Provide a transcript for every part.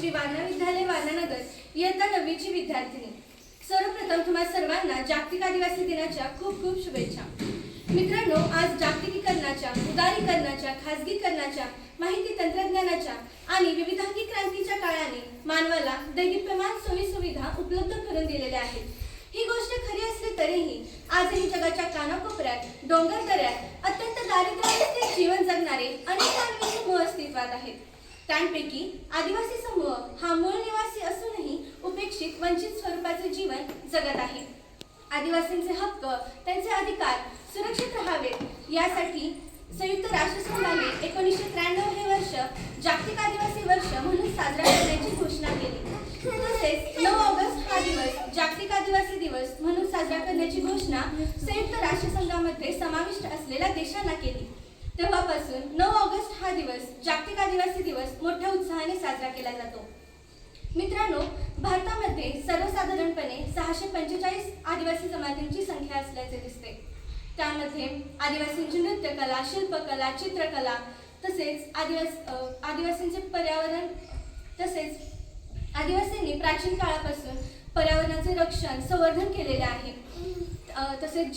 श्री वारणा विद्यालय वारणानगर इयत्ता 9वीची विद्यार्थिनी। सर्वप्रथम तुम्हा सर्वांना जागतिक आदिवासी दिनाच्या खूप खूप शुभेच्छा। मित्रांनो, आज जागतिकीकरणाच्या, उदारीकरणाच्या, खाजगीकरणाच्या, माहिती तंत्रज्ञानाच्या आणि विविधांगी क्रांतीच्या काळाने मानवाला दैदिप्यमान सोयीसुविधा उपलब्ध करून दिलेल्या आहेत। ही गोष्ट खरी असली तरीही आजही जगाच्या कानाकोपऱ्यात, डोंगरदऱ्यात अत्यंत दारिद्र्याचे जीवन जगणारे अनेक मानवी समूह अस्तित्वात आहेत। त्यांपैकी आदिवासी समूह हा मूळ निवासी असूनही उपेक्षित, वंचित स्वरूपाचे जीवन जगत आहे। आदिवासींचे हक्क, त्यांचे अधिकार सुरक्षित राहावेत यासाठी संयुक्त राष्ट्रसंघाने 1993 हे वर्ष जागतिक आदिवासी वर्ष म्हणून साजरा करण्याची घोषणा केली। तसेच 9 ऑगस्ट हा दिवस जागतिक आदिवासी दिवस म्हणून साजरा करण्याची घोषणा संयुक्त राष्ट्रसंघामध्ये समाविष्ट असलेल्या देशांना केली। तेव्हापासून 9 ऑगस्ट हा दिवस जागतिक आदिवासी दिवस मोठ्या उत्साहाने साजरा केला जातो। मित्रांनो, भारतामध्ये सर्वसाधारणपणे 645 आदिवासी जमातींची संख्या असल्याचे दिसते। त्यामध्ये आदिवासींची नृत्यकला, शिल्पकला, चित्रकला तसेच आदिवासींचे पर्यावरण आदिवासींनी प्राचीन काळापासून पर्यावरणाचे रक्षण, संवर्धन केलेले आहे। तसेच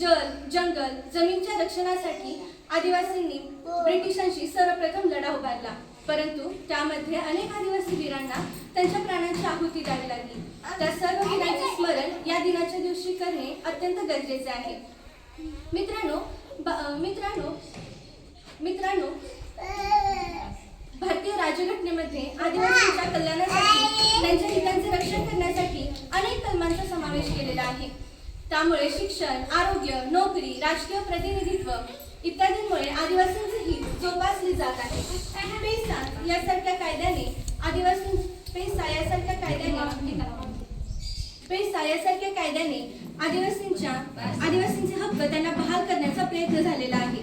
जंगल, जमीनच्या रक्षणासाठी आदिवासींनी ब्रिटिशांशी सर्वप्रथम लढा उभारला, परंतु त्यामध्ये अनेक आदिवासी वीरांना त्यांच्या प्राणांची आहुती द्यावी लागली। त्या सर्व वीरांचे स्मरण या दिनाच्या दिवशी करणे अत्यंत गरजेचे आहे। मित्रांनो, भारतीय राज्यघटनेमध्ये आदिवासींच्या कल्याणासाठी, त्यांच्या हितांचे रक्षण करण्यासाठी अनेक कलमांचा समावेश केलेला आहे। त्यामुळे शिक्षण, आरोग्य, नोकरी, राजकीय प्रतिनिधित्व इत्यादींमुळे आदिवासींचे हित जोपासले जात आहे। पेसा यासारख्या कायद्याने आदिवासींचे हक्क त्यांना बहाल करण्याचा प्रयत्न झालेला आहे।